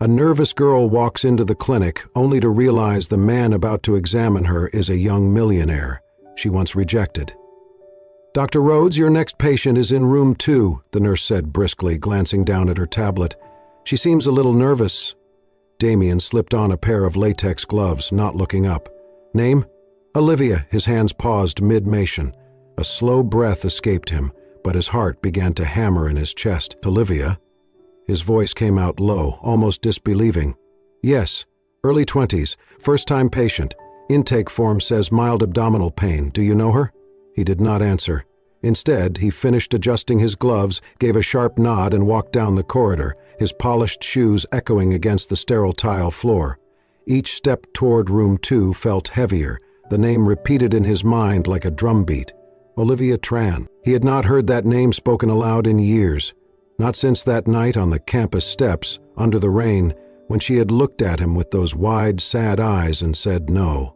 A nervous girl walks into the clinic only to realize the man about to examine her is a young millionaire she once rejected. "Dr. Rhodes, your next patient is in room 2, the nurse said briskly, glancing down at her tablet. "She seems a little nervous." Damien slipped on a pair of latex gloves, not looking up. "Name?" "Olivia." His hands paused mid-motion. A slow breath escaped him, but his heart began to hammer in his chest. "Olivia?" His voice came out low, almost disbelieving. "Yes, early 20s, first-time patient. Intake form says mild abdominal pain. Do you know her?" He did not answer. Instead, he finished adjusting his gloves, gave a sharp nod and walked down the corridor, his polished shoes echoing against the sterile tile floor. Each step toward room 2 felt heavier, the name repeated in his mind like a drumbeat. Olivia Tran. He had not heard that name spoken aloud in years. Not since that night on the campus steps, under the rain, when she had looked at him with those wide, sad eyes and said no.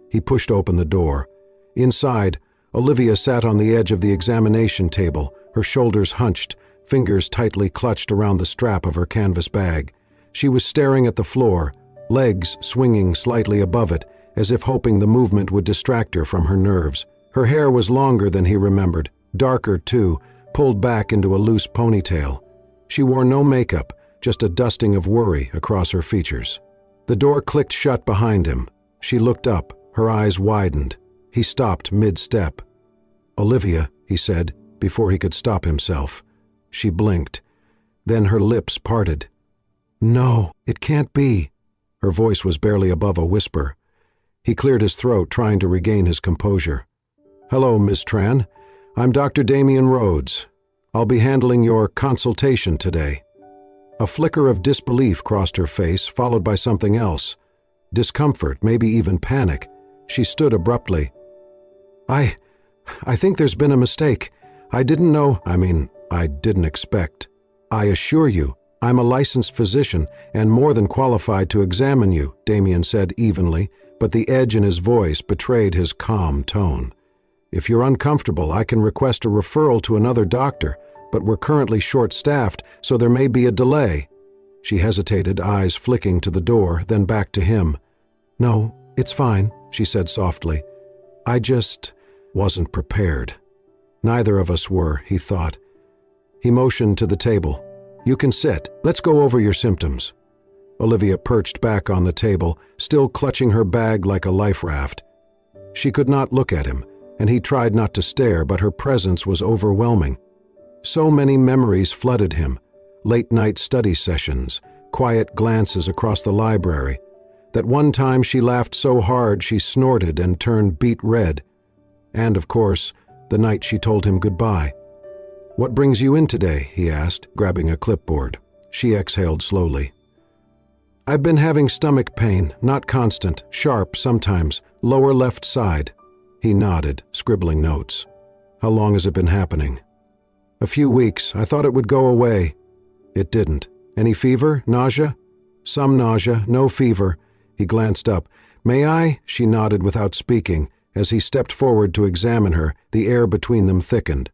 He pushed open the door. Inside, Olivia sat on the edge of the examination table, her shoulders hunched, fingers tightly clutched around the strap of her canvas bag. She was staring at the floor, legs swinging slightly above it, as if hoping the movement would distract her from her nerves. Her hair was longer than he remembered, darker too, pulled back into a loose ponytail. She wore no makeup, just a dusting of worry across her features. The door clicked shut behind him. She looked up, her eyes widened. He stopped mid-step. "Olivia," he said, before he could stop himself. She blinked. Then her lips parted. "No, it can't be." Her voice was barely above a whisper. He cleared his throat, trying to regain his composure. "Hello, Miss Tran. I'm Dr. Damien Rhodes. I'll be handling your consultation today." A flicker of disbelief crossed her face, followed by something else. Discomfort, maybe even panic. She stood abruptly. I think there's been a mistake. I didn't know, I didn't expect. I assure you, I'm a licensed physician and more than qualified to examine you," Damien said evenly, but the edge in his voice betrayed his calm tone. "If you're uncomfortable, I can request a referral to another doctor, but we're currently short-staffed, so there may be a delay." She hesitated, eyes flicking to the door, then back to him. "No, it's fine," she said softly. "I just wasn't prepared." Neither of us were, he thought. He motioned to the table. "You can sit. Let's go over your symptoms." Olivia perched back on the table, still clutching her bag like a life raft. She could not look at him, and he tried not to stare, but her presence was overwhelming. So many memories flooded him. Late-night study sessions, quiet glances across the library. That one time she laughed so hard she snorted and turned beet red. And, of course, the night she told him goodbye. "What brings you in today?" he asked, grabbing a clipboard. She exhaled slowly. "I've been having stomach pain, not constant, sharp sometimes, lower left side." He nodded, scribbling notes. "How long has it been happening?" "A few weeks. I thought it would go away." It didn't. "Any fever? Nausea?" "Some nausea, no fever." He glanced up. "May I?" She nodded without speaking. As he stepped forward to examine her, the air between them thickened.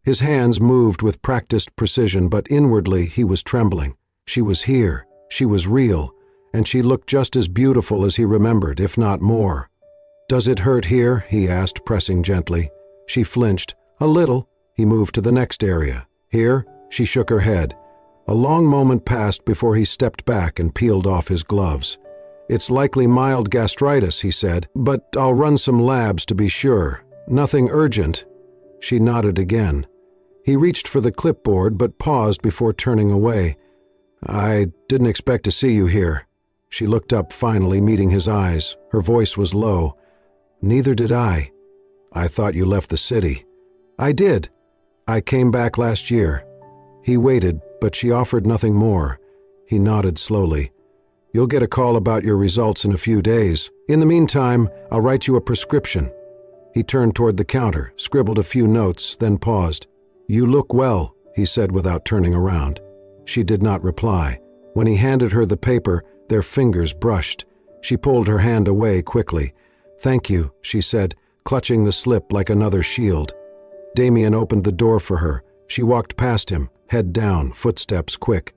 His hands moved with practiced precision, but inwardly he was trembling. She was here. She was real. And she looked just as beautiful as he remembered, if not more. "Does it hurt here?" he asked, pressing gently. She flinched. "A little." He moved to the next area. "Here?" She shook her head. A long moment passed before he stepped back and peeled off his gloves. "It's likely mild gastritis," he said, "but I'll run some labs to be sure. Nothing urgent." She nodded again. He reached for the clipboard but paused before turning away. "I didn't expect to see you here." She looked up, finally meeting his eyes. Her voice was low. "Neither did I." "I thought you left the city." "I did. I came back last year." He waited, but she offered nothing more. He nodded slowly. "You'll get a call about your results in a few days. In the meantime, I'll write you a prescription." He turned toward the counter, scribbled a few notes, then paused. "You look well," he said without turning around. She did not reply. When he handed her the paper, their fingers brushed. She pulled her hand away quickly. "Thank you," she said, clutching the slip like another shield. Damien opened the door for her. She walked past him, head down, footsteps quick.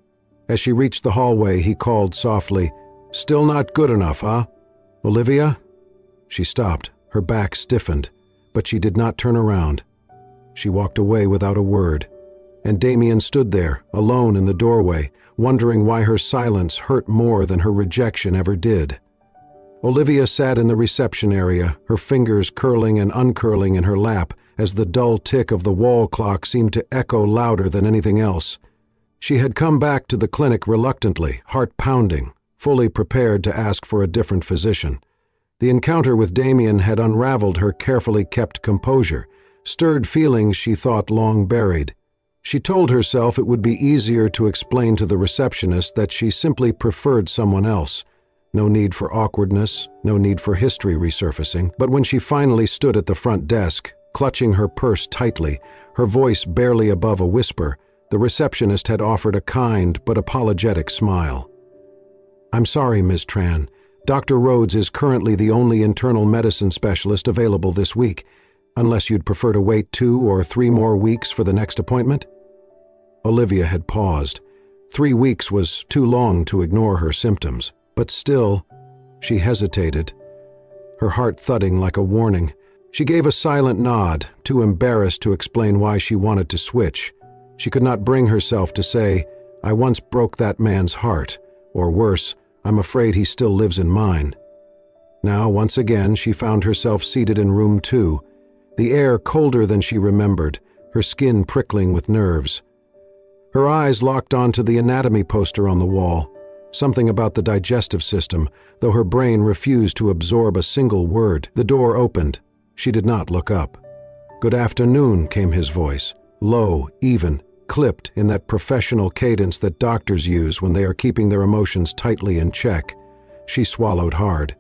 As she reached the hallway, he called softly, "Still not good enough, huh? Olivia?" She stopped, her back stiffened, but she did not turn around. She walked away without a word, and Damien stood there, alone in the doorway, wondering why her silence hurt more than her rejection ever did. Olivia sat in the reception area, her fingers curling and uncurling in her lap as the dull tick of the wall clock seemed to echo louder than anything else. She had come back to the clinic reluctantly, heart pounding, fully prepared to ask for a different physician. The encounter with Damien had unraveled her carefully kept composure, stirred feelings she thought long buried. She told herself it would be easier to explain to the receptionist that she simply preferred someone else. No need for awkwardness, no need for history resurfacing. But when she finally stood at the front desk, clutching her purse tightly, her voice barely above a whisper, the receptionist had offered a kind but apologetic smile. "I'm sorry, Ms. Tran. Dr. Rhodes is currently the only internal medicine specialist available this week, unless you'd prefer to wait 2 or 3 more weeks for the next appointment." Olivia had paused. 3 weeks was too long to ignore her symptoms, but still, she hesitated, her heart thudding like a warning. She gave a silent nod, too embarrassed to explain why she wanted to switch. She could not bring herself to say, "I once broke that man's heart," or worse, "I'm afraid he still lives in mine." Now, once again, she found herself seated in room 2, the air colder than she remembered, her skin prickling with nerves. Her eyes locked onto the anatomy poster on the wall, something about the digestive system, though her brain refused to absorb a single word. The door opened. She did not look up. "Good afternoon," came his voice, low, even, clipped in that professional cadence that doctors use when they are keeping their emotions tightly in check. She swallowed hard.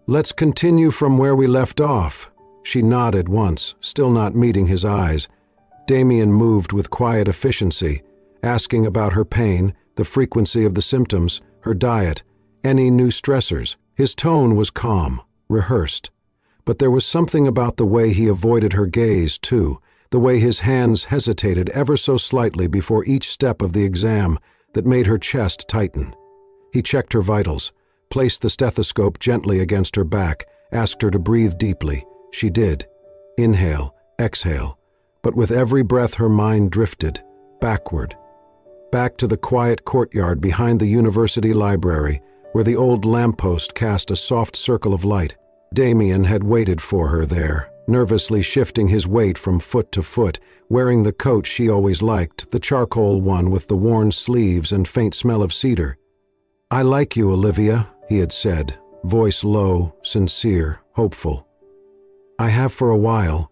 "Let's continue from where we left off." She nodded once, still not meeting his eyes. Damien moved with quiet efficiency, asking about her pain, the frequency of the symptoms, her diet, any new stressors. His tone was calm, rehearsed. But there was something about the way he avoided her gaze, too, the way his hands hesitated ever so slightly before each step of the exam, that made her chest tighten. He checked her vitals, placed the stethoscope gently against her back, asked her to breathe deeply. She did. Inhale, exhale. But with every breath her mind drifted, backward. Back to the quiet courtyard behind the university library, where the old lamppost cast a soft circle of light. Damien had waited for her there, nervously shifting his weight from foot to foot, wearing the coat she always liked, the charcoal one with the worn sleeves and faint smell of cedar. "I like you, Olivia," he had said, voice low, sincere, hopeful. "I have for a while."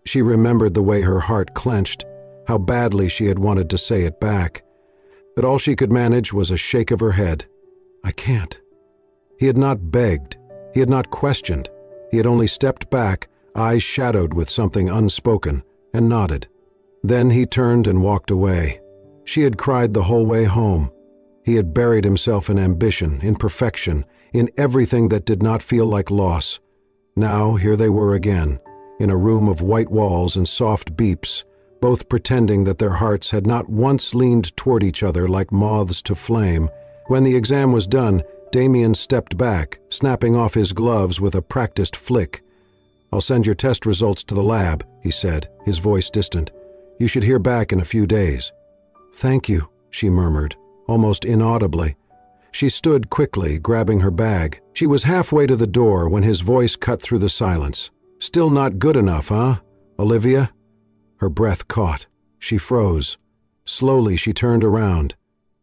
She remembered the way her heart clenched, how badly she had wanted to say it back. But all she could manage was a shake of her head. "I can't." He had not begged. He had not questioned. He had only stepped back, eyes shadowed with something unspoken, and nodded. Then he turned and walked away. She had cried the whole way home. He had buried himself in ambition, in perfection, in everything that did not feel like loss. Now here they were again, in a room of white walls and soft beeps, both pretending that their hearts had not once leaned toward each other like moths to flame. When the exam was done, Damien stepped back, snapping off his gloves with a practiced flick. "I'll send your test results to the lab," he said, his voice distant. "You should hear back in a few days." "Thank you," she murmured, almost inaudibly. She stood quickly, grabbing her bag. She was halfway to the door when his voice cut through the silence. "Still not good enough, huh, Olivia?" Her breath caught. She froze. Slowly she turned around.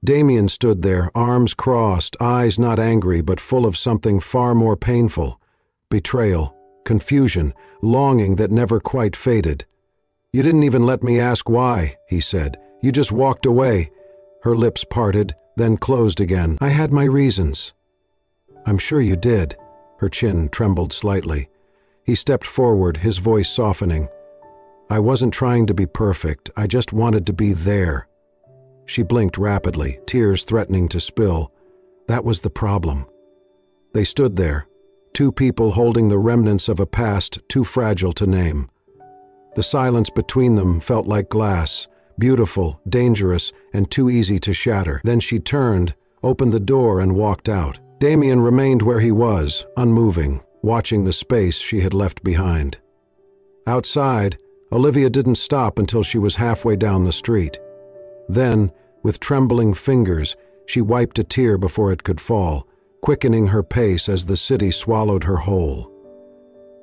Damien stood there, arms crossed, eyes not angry but full of something far more painful. Betrayal, confusion, longing that never quite faded. "You didn't even let me ask why," he said. "You just walked away." Her lips parted, then closed again. "I had my reasons." "I'm sure you did." Her chin trembled slightly. He stepped forward, his voice softening. "I wasn't trying to be perfect. I just wanted to be there." She blinked rapidly, tears threatening to spill. That was the problem. They stood there, 2 people holding the remnants of a past too fragile to name. The silence between them felt like glass, beautiful, dangerous, and too easy to shatter. Then she turned, opened the door, and walked out. Damien remained where he was, unmoving, watching the space she had left behind. Outside, Olivia didn't stop until she was halfway down the street. Then, with trembling fingers, she wiped a tear before it could fall, quickening her pace as the city swallowed her whole.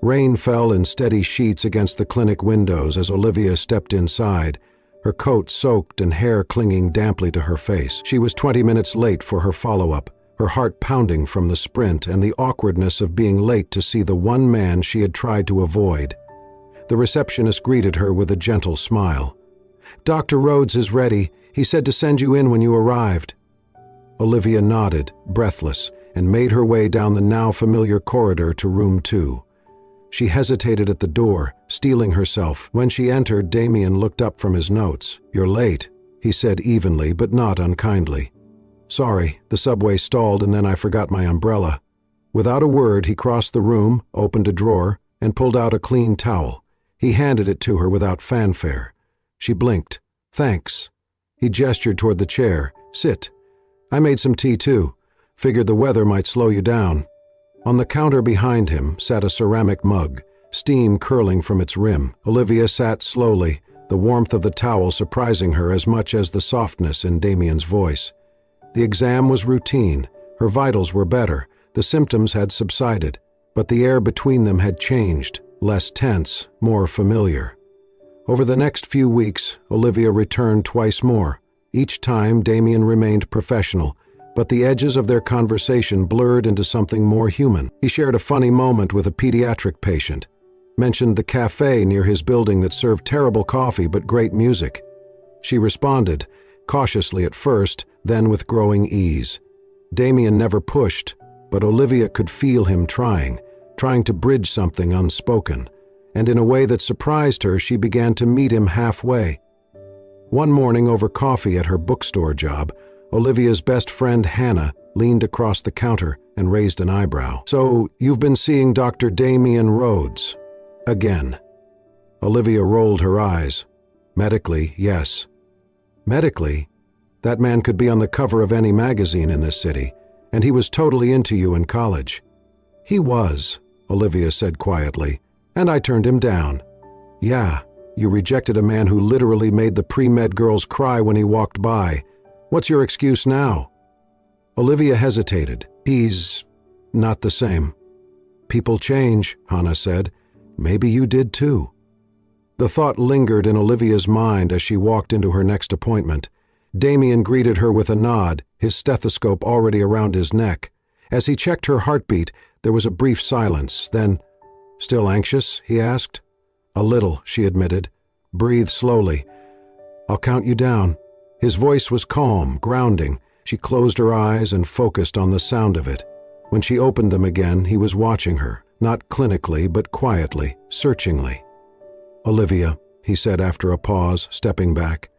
Rain fell in steady sheets against the clinic windows as Olivia stepped inside, her coat soaked and hair clinging damply to her face. She was 20 minutes late for her follow-up, her heart pounding from the sprint and the awkwardness of being late to see the one man she had tried to avoid. The receptionist greeted her with a gentle smile. "Dr. Rhodes is ready. He said to send you in when you arrived." Olivia nodded, breathless, and made her way down the now familiar corridor to room 2. She hesitated at the door, steeling herself. When she entered, Damien looked up from his notes. "You're late," he said evenly but not unkindly. "Sorry, the subway stalled and then I forgot my umbrella." Without a word, he crossed the room, opened a drawer, and pulled out a clean towel. He handed it to her without fanfare. She blinked. "Thanks." He gestured toward the chair. "Sit. I made some tea too. Figured the weather might slow you down." On the counter behind him sat a ceramic mug, steam curling from its rim. Olivia sat slowly, the warmth of the towel surprising her as much as the softness in Damien's voice. The exam was routine. Her vitals were better. The symptoms had subsided. But the air between them had changed, less tense, more familiar. Over the next few weeks, Olivia returned twice more. Each time, Damien remained professional, but the edges of their conversation blurred into something more human. He shared a funny moment with a pediatric patient, mentioned the cafe near his building that served terrible coffee but great music. She responded, cautiously at first, then with growing ease. Damien never pushed, but Olivia could feel him trying to bridge something unspoken, and in a way that surprised her, she began to meet him halfway. One morning over coffee at her bookstore job, Olivia's best friend Hannah leaned across the counter and raised an eyebrow. "So, you've been seeing Dr. Damien Rhodes again?" Olivia rolled her eyes. "Medically, yes." "Medically? That man could be on the cover of any magazine in this city, and he was totally into you in college." "He was," Olivia said quietly, "and I turned him down." "Yeah, you rejected a man who literally made the pre-med girls cry when he walked by. What's your excuse now?" Olivia hesitated. "He's not the same." "People change," Hannah said. "Maybe you did too." The thought lingered in Olivia's mind as she walked into her next appointment. Damien greeted her with a nod, his stethoscope already around his neck. As he checked her heartbeat, there was a brief silence. Then, "Still anxious?" he asked. "A little," she admitted. "Breathe slowly. I'll count you down." His voice was calm, grounding. She closed her eyes and focused on the sound of it. When she opened them again, he was watching her, not clinically, but quietly, searchingly. "Olivia," he said after a pause, stepping back,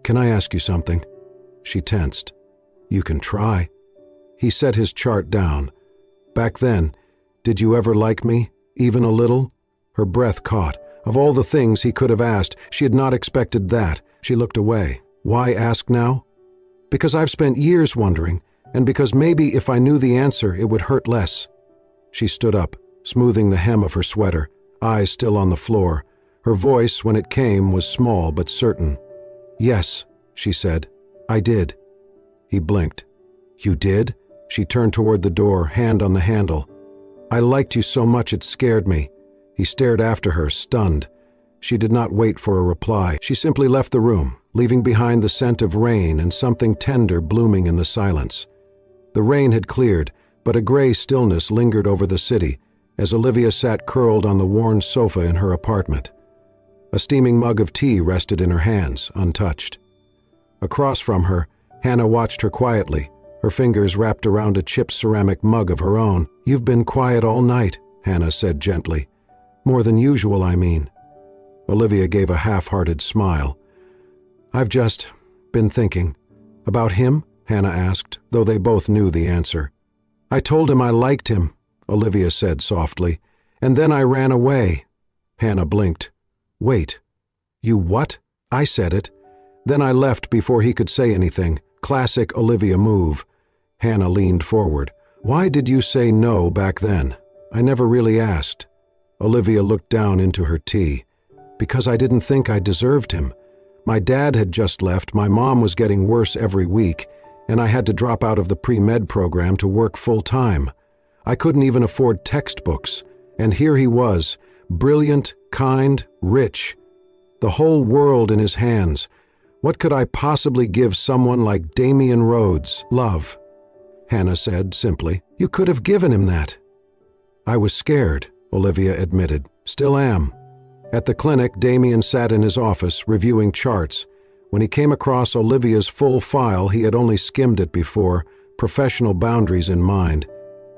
"can I ask you something?" She tensed. "You can try." He set his chart down. "Back then, did you ever like me, even a little?" Her breath caught. Of all the things he could have asked, she had not expected that. She looked away. "Why ask now?" "Because I've spent years wondering, and because maybe if I knew the answer, it would hurt less." She stood up, smoothing the hem of her sweater, eyes still on the floor. Her voice, when it came, was small but certain. "Yes," she said, "I did." He blinked. "You did?" She turned toward the door, hand on the handle. "I liked you so much it scared me." He stared after her, stunned. She did not wait for a reply. She simply left the room, leaving behind the scent of rain and something tender blooming in the silence. The rain had cleared, but a gray stillness lingered over the city as Olivia sat curled on the worn sofa in her apartment. A steaming mug of tea rested in her hands, untouched. Across from her, Hannah watched her quietly, her fingers wrapped around a chipped ceramic mug of her own. "You've been quiet all night," Hannah said gently. "More than usual, I mean." Olivia gave a half-hearted smile. "I've just been thinking." "About him?" Hannah asked, though they both knew the answer. "I told him I liked him," Olivia said softly, "and then I ran away." Hannah blinked. "Wait. You what?" "I said it. Then I left before he could say anything. Classic Olivia move. Hannah leaned forward. Why did you say no back then? I never really asked. Olivia looked down into her tea. Because I didn't think I deserved him. My dad had just left, my mom was getting worse every week, and I had to drop out of the pre-med program to work full-time. I couldn't even afford textbooks, and here he was, brilliant, kind, rich. The whole world in his hands. What could I possibly give someone like Damian Rhodes? Love, Hannah said simply. You could have given him that. I was scared, Olivia admitted. Still am. At the clinic, Damian sat in his office, reviewing charts. When he came across Olivia's full file, he had only skimmed it before, professional boundaries in mind.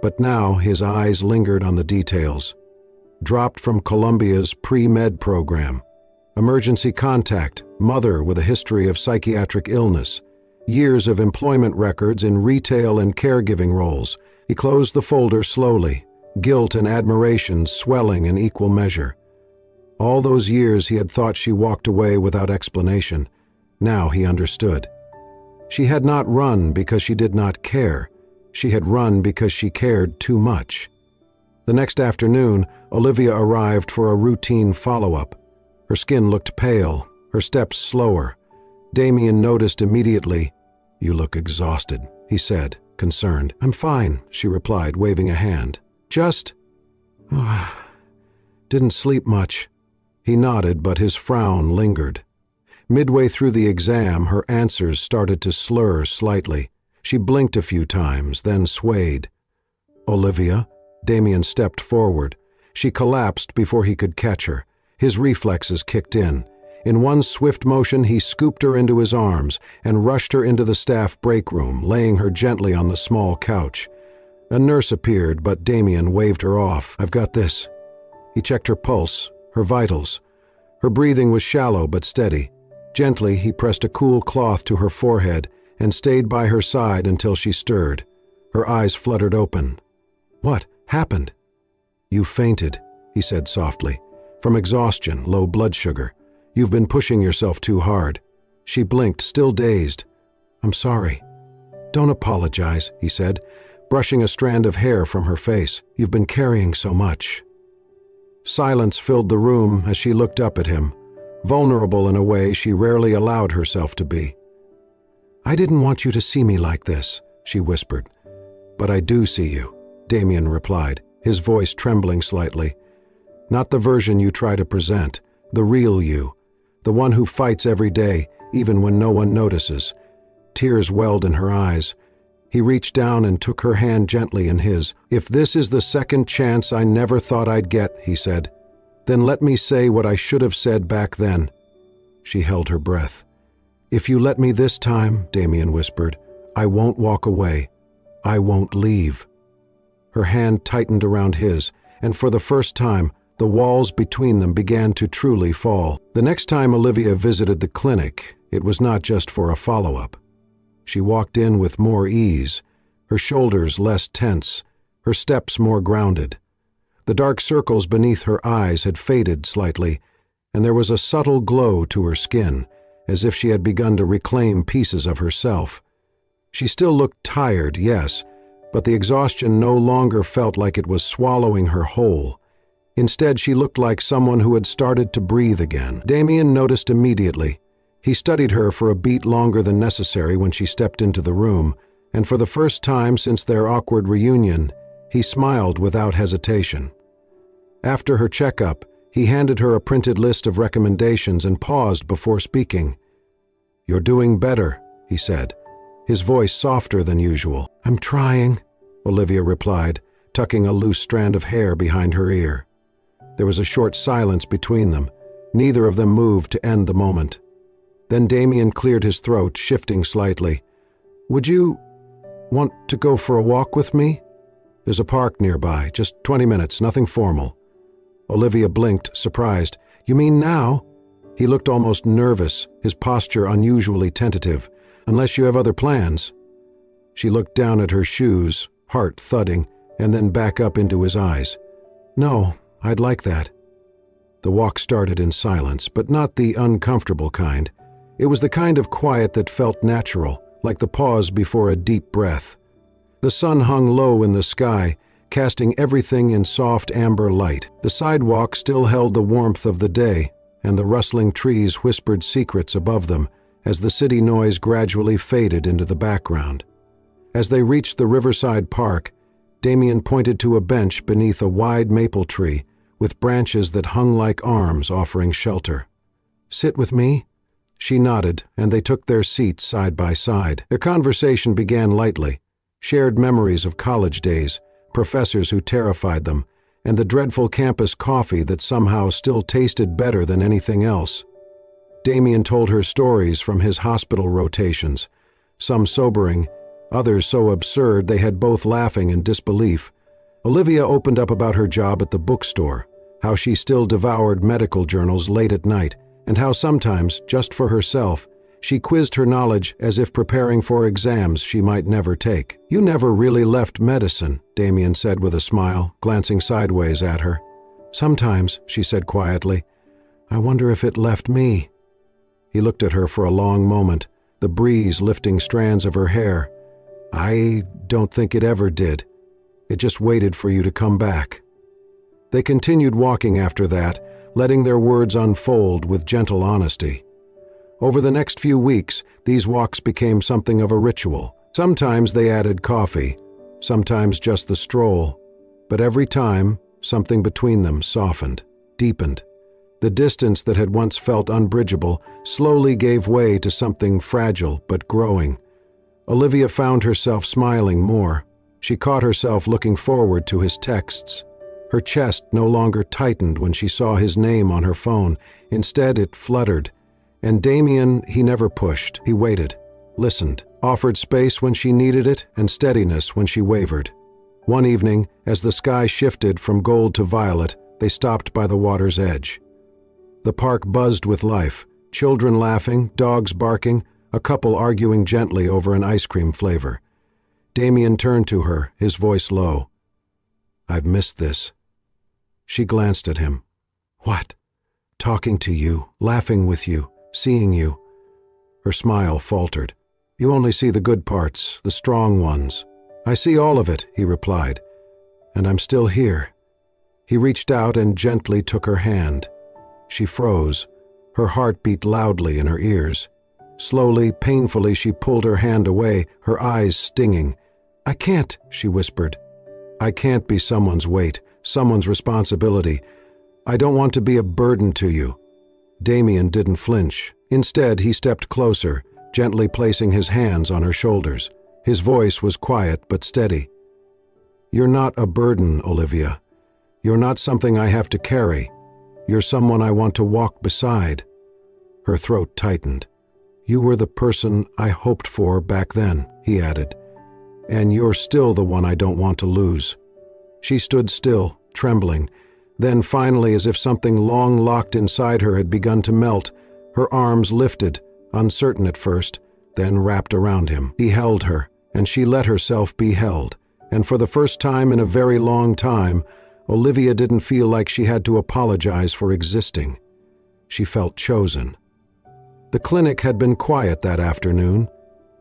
But now his eyes lingered on the details. Dropped from Columbia's pre-med program. Emergency contact, mother with a history of psychiatric illness. Years of employment records in retail and caregiving roles. He closed the folder slowly, guilt and admiration swelling in equal measure. All those years he had thought she walked away without explanation. Now he understood. She had not run because she did not care. She had run because she cared too much. The next afternoon, Olivia arrived for a routine follow-up. Her skin looked pale, her steps slower. Damian noticed immediately. You look exhausted, he said, concerned. I'm fine, she replied, waving a hand. Just... didn't sleep much. He nodded, but his frown lingered. Midway through the exam, her answers started to slur slightly. She blinked a few times, then swayed. Olivia? Damian stepped forward. She collapsed before he could catch her. His reflexes kicked in. In one swift motion, he scooped her into his arms and rushed her into the staff break room, laying her gently on the small couch. A nurse appeared, but Damian waved her off. I've got this. He checked her pulse, her vitals. Her breathing was shallow but steady. Gently, he pressed a cool cloth to her forehead and stayed by her side until she stirred. Her eyes fluttered open. What happened? You fainted, he said softly. From exhaustion, low blood sugar. You've been pushing yourself too hard. She blinked, still dazed. I'm sorry. Don't apologize, he said, brushing a strand of hair from her face. You've been carrying so much. Silence filled the room as she looked up at him, vulnerable in a way she rarely allowed herself to be. I didn't want you to see me like this, she whispered. But I do see you, Damian replied, his voice trembling slightly. Not the version you try to present, the real you, the one who fights every day, even when no one notices. Tears welled in her eyes. He reached down and took her hand gently in his. If this is the second chance I never thought I'd get, he said, then let me say what I should have said back then. She held her breath. If you let me this time, Damian whispered, I won't walk away. I won't leave. Her hand tightened around his, and for the first time, the walls between them began to truly fall. The next time Olivia visited the clinic, it was not just for a follow-up. She walked in with more ease, her shoulders less tense, her steps more grounded. The dark circles beneath her eyes had faded slightly, and there was a subtle glow to her skin, as if she had begun to reclaim pieces of herself. She still looked tired, yes, but the exhaustion no longer felt like it was swallowing her whole. Instead, she looked like someone who had started to breathe again. Damian noticed immediately. He studied her for a beat longer than necessary when she stepped into the room, and for the first time since their awkward reunion, he smiled without hesitation. After her checkup, he handed her a printed list of recommendations and paused before speaking. You're doing better, he said, his voice softer than usual. I'm trying, Olivia replied, tucking a loose strand of hair behind her ear. There was a short silence between them. Neither of them moved to end the moment. Then Damian cleared his throat, shifting slightly. Would you want to go for a walk with me? There's a park nearby, just 20 minutes, nothing formal. Olivia blinked, surprised. You mean now? He looked almost nervous, his posture unusually tentative. Unless you have other plans. She looked down at her shoes, heart thudding, and then back up into his eyes. No, I'd like that. The walk started in silence, but not the uncomfortable kind. It was the kind of quiet that felt natural, like the pause before a deep breath. The sun hung low in the sky, casting everything in soft amber light. The sidewalk still held the warmth of the day, and the rustling trees whispered secrets above them as the city noise gradually faded into the background. As they reached the riverside park, Damien pointed to a bench beneath a wide maple tree with branches that hung like arms offering shelter. "Sit with me?" She nodded, and they took their seats side by side. Their conversation began lightly, shared memories of college days, professors who terrified them, and the dreadful campus coffee that somehow still tasted better than anything else. Damien told her stories from his hospital rotations, some sobering, others so absurd they had both laughing in disbelief. Olivia opened up about her job at the bookstore, how she still devoured medical journals late at night, and how sometimes, just for herself, she quizzed her knowledge as if preparing for exams she might never take. "You never really left medicine," Damien said with a smile, glancing sideways at her. "Sometimes," she said quietly, "I wonder if it left me." He looked at her for a long moment, the breeze lifting strands of her hair. "I don't think it ever did. It just waited for you to come back." They continued walking after that, letting their words unfold with gentle honesty. Over the next few weeks, these walks became something of a ritual. Sometimes they added coffee, sometimes just the stroll, but every time, something between them softened, deepened. The distance that had once felt unbridgeable slowly gave way to something fragile but growing. Olivia found herself smiling more. She caught herself looking forward to his texts. Her chest no longer tightened when she saw his name on her phone. Instead, it fluttered. And Damien, he never pushed. He waited, listened, offered space when she needed it and steadiness when she wavered. One evening, as the sky shifted from gold to violet, they stopped by the water's edge. The park buzzed with life, children laughing, dogs barking, a couple arguing gently over an ice cream flavor. Damien turned to her, his voice low. "I've missed this." She glanced at him. "What?" "Talking to you, laughing with you, seeing you." Her smile faltered. "You only see the good parts, the strong ones." "I see all of it," he replied. "And I'm still here." He reached out and gently took her hand. She froze. Her heart beat loudly in her ears. Slowly, painfully, she pulled her hand away, her eyes stinging. "I can't," she whispered. "I can't be someone's weight, someone's responsibility. I don't want to be a burden to you." Damien didn't flinch. Instead, he stepped closer, gently placing his hands on her shoulders. His voice was quiet but steady. "You're not a burden, Olivia. You're not something I have to carry. You're someone I want to walk beside." Her throat tightened. "You were the person I hoped for back then," he added. "And you're still the one I don't want to lose." She stood still, trembling. Then finally, as if something long locked inside her had begun to melt, her arms lifted, uncertain at first, then wrapped around him. He held her, and she let herself be held. And for the first time in a very long time, Olivia didn't feel like she had to apologize for existing. She felt chosen. The clinic had been quiet that afternoon,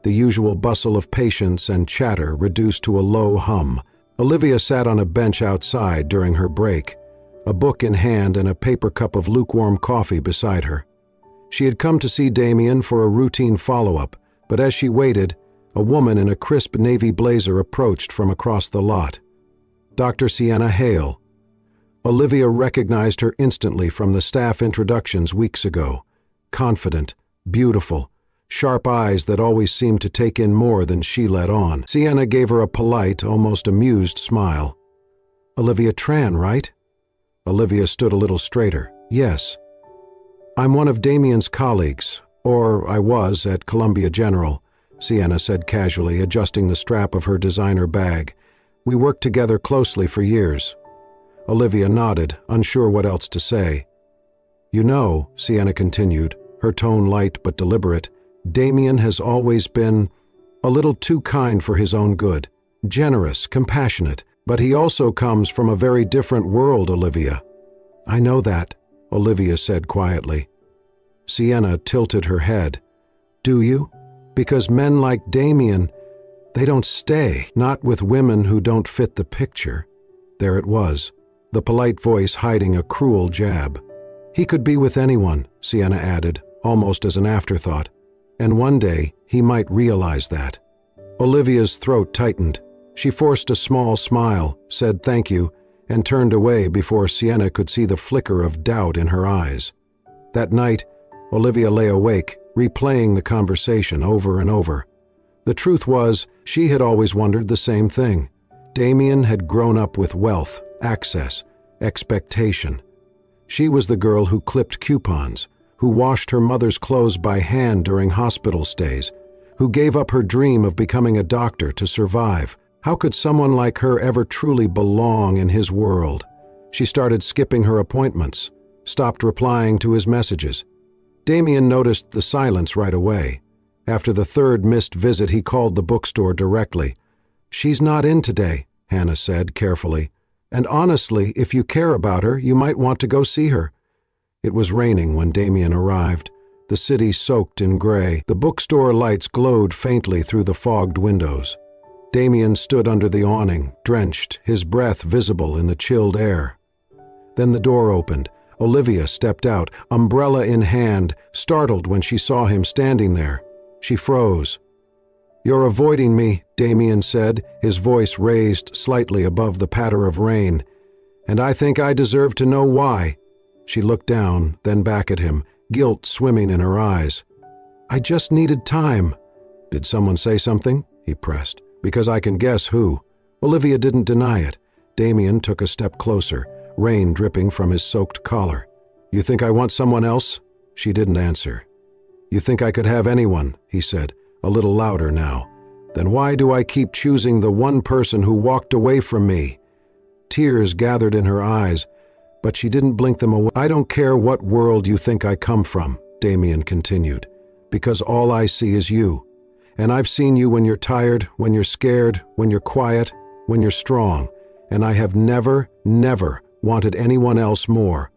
the usual bustle of patients and chatter reduced to a low hum. Olivia sat on a bench outside during her break, a book in hand and a paper cup of lukewarm coffee beside her. She had come to see Damien for a routine follow-up, but as she waited, a woman in a crisp navy blazer approached from across the lot. Dr. Sienna Hale. Olivia recognized her instantly from the staff introductions weeks ago. Confident, beautiful, sharp eyes that always seemed to take in more than she let on. Sienna gave her a polite, almost amused smile. "Olivia Tran, right?" Olivia stood a little straighter. "Yes." "I'm one of Damien's colleagues, or I was at Columbia General," Sienna said casually, adjusting the strap of her designer bag. "We worked together closely for years." Olivia nodded, unsure what else to say. "You know," Sienna continued, her tone light but deliberate, "Damien has always been a little too kind for his own good, generous, compassionate, but he also comes from a very different world, Olivia." "I know that," Olivia said quietly. Sienna tilted her head, Do you? Because men like Damien, they don't stay, not with women who don't fit the picture. There it was, the polite voice hiding a cruel jab. He could be with anyone, Sienna added, almost as an afterthought, and one day he might realize that. Olivia's throat tightened. She forced a small smile, said thank you, and turned away before Sienna could see the flicker of doubt in her eyes. That night, Olivia lay awake, replaying the conversation over and over. The truth was, she had always wondered the same thing. Damien had grown up with wealth, access, expectation. She was the girl who clipped coupons, who washed her mother's clothes by hand during hospital stays, who gave up her dream of becoming a doctor to survive. How could someone like her ever truly belong in his world? She started skipping her appointments, stopped replying to his messages. Damien noticed the silence right away. After the third missed visit, he called the bookstore directly. "She's not in today," Hannah said carefully. "And honestly, if you care about her, you might want to go see her." It was raining when Damien arrived. The city soaked in gray. The bookstore lights glowed faintly through the fogged windows. Damien stood under the awning, drenched, his breath visible in the chilled air. Then the door opened. Olivia stepped out, umbrella in hand, startled when she saw him standing there. She froze. "You're avoiding me," Damien said, his voice raised slightly above the patter of rain. "And I think I deserve to know why." She looked down, then back at him, guilt swimming in her eyes. "I just needed time." "Did someone say something?" he pressed. "Because I can guess who." Olivia didn't deny it. Damien took a step closer, rain dripping from his soaked collar. "You think I want someone else?" She didn't answer. "You think I could have anyone," he said, a little louder now. "Then why do I keep choosing the one person who walked away from me?" Tears gathered in her eyes, but she didn't blink them away. "I don't care what world you think I come from," Damien continued, "because all I see is you. And I've seen you when you're tired, when you're scared, when you're quiet, when you're strong, and I have never, never wanted anyone else more."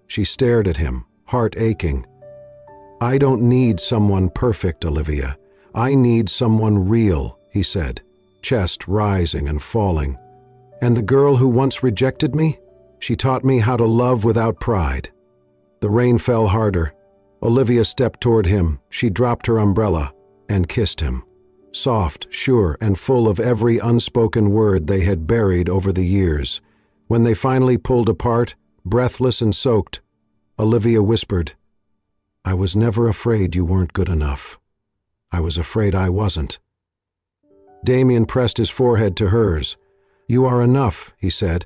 She stared at him, heart aching. "I don't need someone perfect, Olivia. I need someone real," he said, chest rising and falling. "And the girl who once rejected me? She taught me how to love without pride." The rain fell harder. Olivia stepped toward him. She dropped her umbrella and kissed him. Soft, sure, and full of every unspoken word they had buried over the years. When they finally pulled apart, breathless and soaked, Olivia whispered, "I was never afraid you weren't good enough. I was afraid I wasn't." Damien pressed his forehead to hers. "You are enough," he said.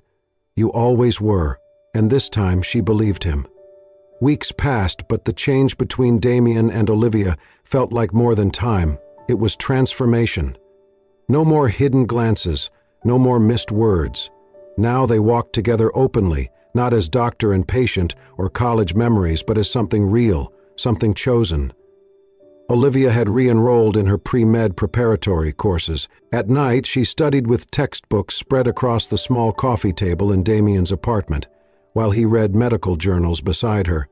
"You always were," and this time she believed him. Weeks passed, but the change between Damien and Olivia felt like more than time. It was transformation. No more hidden glances, no more missed words. Now they walked together openly, not as doctor and patient or college memories, but as something real, something chosen. Olivia had re-enrolled in her pre-med preparatory courses. At night, she studied with textbooks spread across the small coffee table in Damien's apartment, while he read medical journals beside her,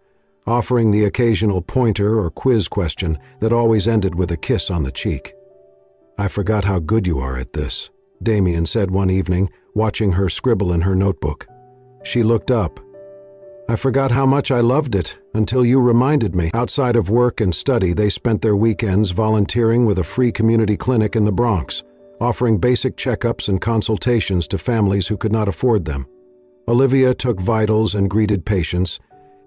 offering the occasional pointer or quiz question that always ended with a kiss on the cheek. "I forgot how good you are at this," Damien said one evening, watching her scribble in her notebook. She looked up. "I forgot how much I loved it until you reminded me." Outside of work and study, they spent their weekends volunteering with a free community clinic in the Bronx, offering basic checkups and consultations to families who could not afford them. Olivia took vitals and greeted patients.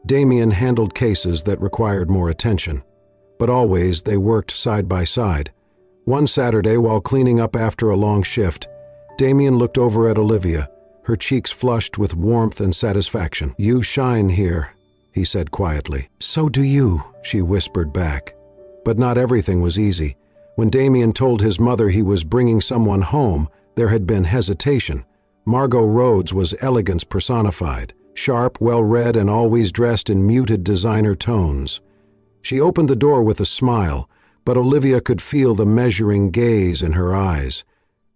Damien handled cases that required more attention. But always they worked side by side. One Saturday, while cleaning up after a long shift, Damien looked over at Olivia, her cheeks flushed with warmth and satisfaction. "You shine here," he said quietly. "So do you," she whispered back. But not everything was easy. When Damien told his mother he was bringing someone home, there had been hesitation. Margot Rhodes was elegance personified, sharp, well-read, and always dressed in muted designer tones. She opened the door with a smile, but Olivia could feel the measuring gaze in her eyes.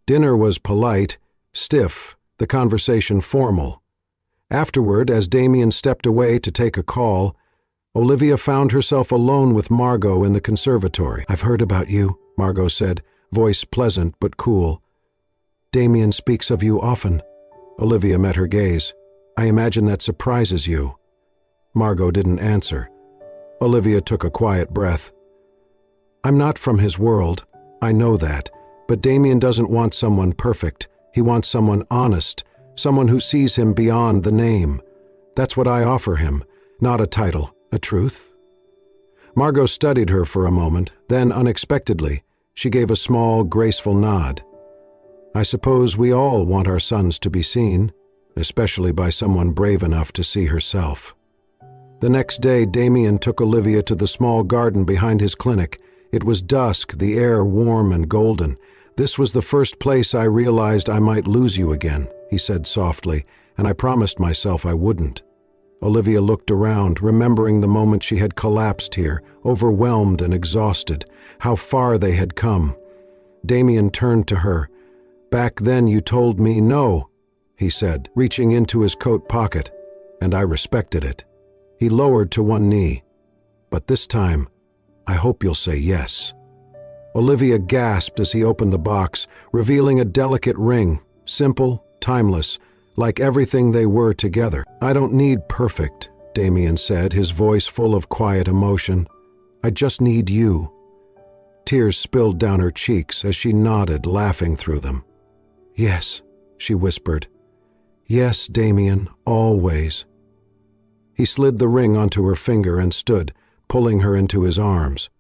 Dinner was polite, stiff, the conversation formal. Afterward, as Damien stepped away to take a call, Olivia found herself alone with Margot in the conservatory. "I've heard about you," Margot said, voice pleasant but cool. "Damien speaks of you often." Olivia met her gaze. "I imagine that surprises you." Margot didn't answer. Olivia took a quiet breath. "I'm not from his world. I know that. But Damien doesn't want someone perfect. He wants someone honest, someone who sees him beyond the name. That's what I offer him, not a title, a truth." Margot studied her for a moment, then unexpectedly, she gave a small, graceful nod. "I suppose we all want our sons to be seen, especially by someone brave enough to see herself." The next day, Damien took Olivia to the small garden behind his clinic. It was dusk, the air warm and golden. "This was the first place I realized I might lose you again," he said softly, "and I promised myself I wouldn't." Olivia looked around, remembering the moment she had collapsed here, overwhelmed and exhausted, how far they had come. Damien turned to her. "Back then you told me no," he said, reaching into his coat pocket, "and I respected it." He lowered to one knee. "But this time, I hope you'll say yes." Olivia gasped as he opened the box, revealing a delicate ring, simple, timeless, like everything they were together. "I don't need perfect," Damien said, his voice full of quiet emotion. "I just need you." Tears spilled down her cheeks as she nodded, laughing through them. "Yes," she whispered. "Yes, Damien, always." He slid the ring onto her finger and stood, pulling her into his arms.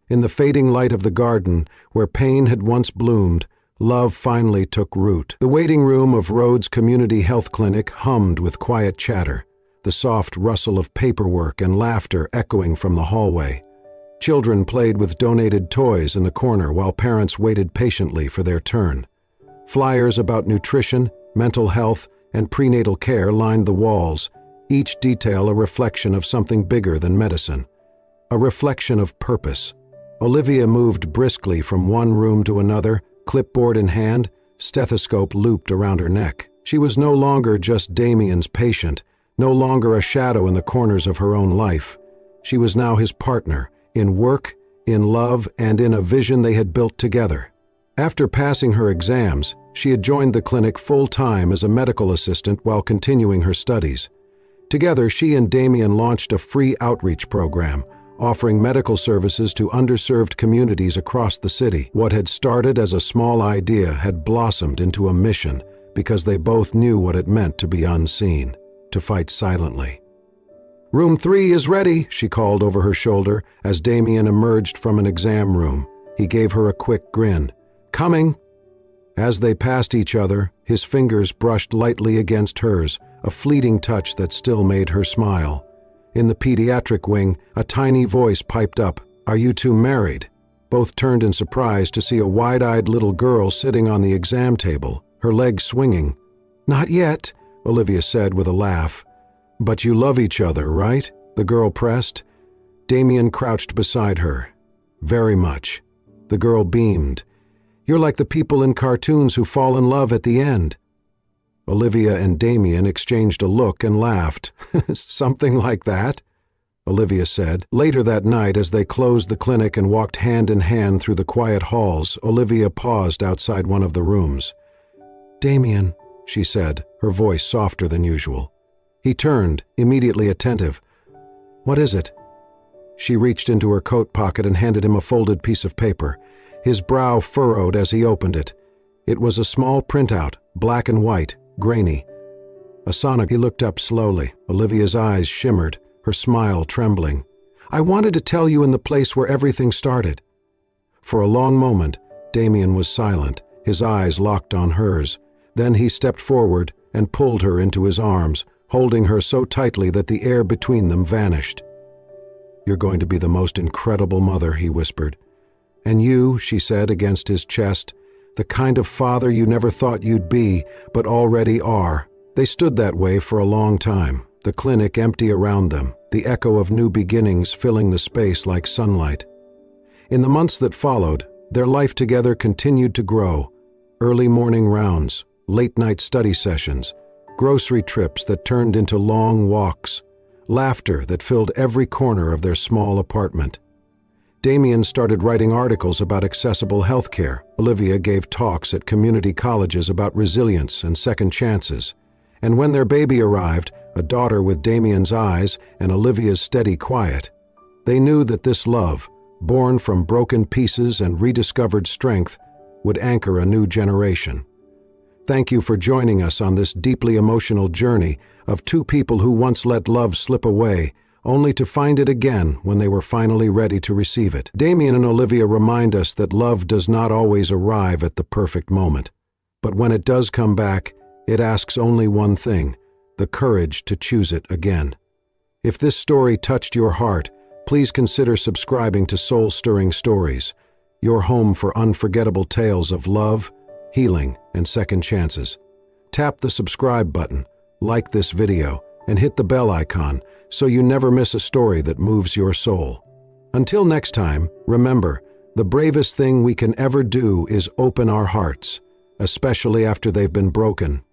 In the fading light of the garden, where pain had once bloomed, love finally took root. The waiting room of Rhodes Community Health Clinic hummed with quiet chatter, the soft rustle of paperwork and laughter echoing from the hallway. Children played with donated toys in the corner while parents waited patiently for their turn. Flyers about nutrition, mental health, and prenatal care lined the walls, each detail a reflection of something bigger than medicine. A reflection of purpose. Olivia moved briskly from one room to another, clipboard in hand, stethoscope looped around her neck. She was no longer just Damien's patient, no longer a shadow in the corners of her own life. She was now his partner, in work, in love, and in a vision they had built together. After passing her exams, she had joined the clinic full-time as a medical assistant while continuing her studies. Together, she and Damien launched a free outreach program, offering medical services to underserved communities across the city. What had started as a small idea had blossomed into a mission because they both knew what it meant to be unseen, to fight silently. "Room 3 is ready," she called over her shoulder as Damien emerged from an exam room. He gave her a quick grin. "Coming." As they passed each other, his fingers brushed lightly against hers, a fleeting touch that still made her smile. In the pediatric wing, a tiny voice piped up, "Are you two married?" Both turned in surprise to see a wide-eyed little girl sitting on the exam table, her legs swinging. "Not yet," Olivia said with a laugh. "But you love each other, right?" the girl pressed. Damien crouched beside her. "Very much." The girl beamed. "You're like the people in cartoons who fall in love at the end." Olivia and Damien exchanged a look and laughed. "Something like that?" Olivia said. Later that night, as they closed the clinic and walked hand in hand through the quiet halls, Olivia paused outside one of the rooms. "Damien," she said, her voice softer than usual. He turned, immediately attentive. "What is it?" She reached into her coat pocket and handed him a folded piece of paper. His brow furrowed as he opened it. It was a small printout, black and white, grainy. He looked up slowly. Olivia's eyes shimmered, her smile trembling. "I wanted to tell you in the place where everything started." For a long moment, Damien was silent, his eyes locked on hers. Then he stepped forward and pulled her into his arms, holding her so tightly that the air between them vanished. "You're going to be the most incredible mother," he whispered. "And you," she said against his chest, "the kind of father you never thought you'd be, but already are." They stood that way for a long time, the clinic empty around them, the echo of new beginnings filling the space like sunlight. In the months that followed, their life together continued to grow. Early morning rounds, late-night study sessions, grocery trips that turned into long walks. laughter that filled every corner of their small apartment. Damien started writing articles about accessible healthcare. Olivia gave talks at community colleges about resilience and second chances. And when their baby arrived, a daughter with Damien's eyes and Olivia's steady quiet, they knew that this love, born from broken pieces and rediscovered strength, would anchor a new generation. Thank you for joining us on this deeply emotional journey of two people who once let love slip away, only to find it again when they were finally ready to receive it. Damien and Olivia remind us that love does not always arrive at the perfect moment. But when it does come back, it asks only one thing: the courage to choose it again. If this story touched your heart, please consider subscribing to Soul Stirring Stories, your home for unforgettable tales of love, healing, and second chances. Tap the subscribe button, like this video, and hit the bell icon so you never miss a story that moves your soul. Until next time, remember, the bravest thing we can ever do is open our hearts, especially after they've been broken.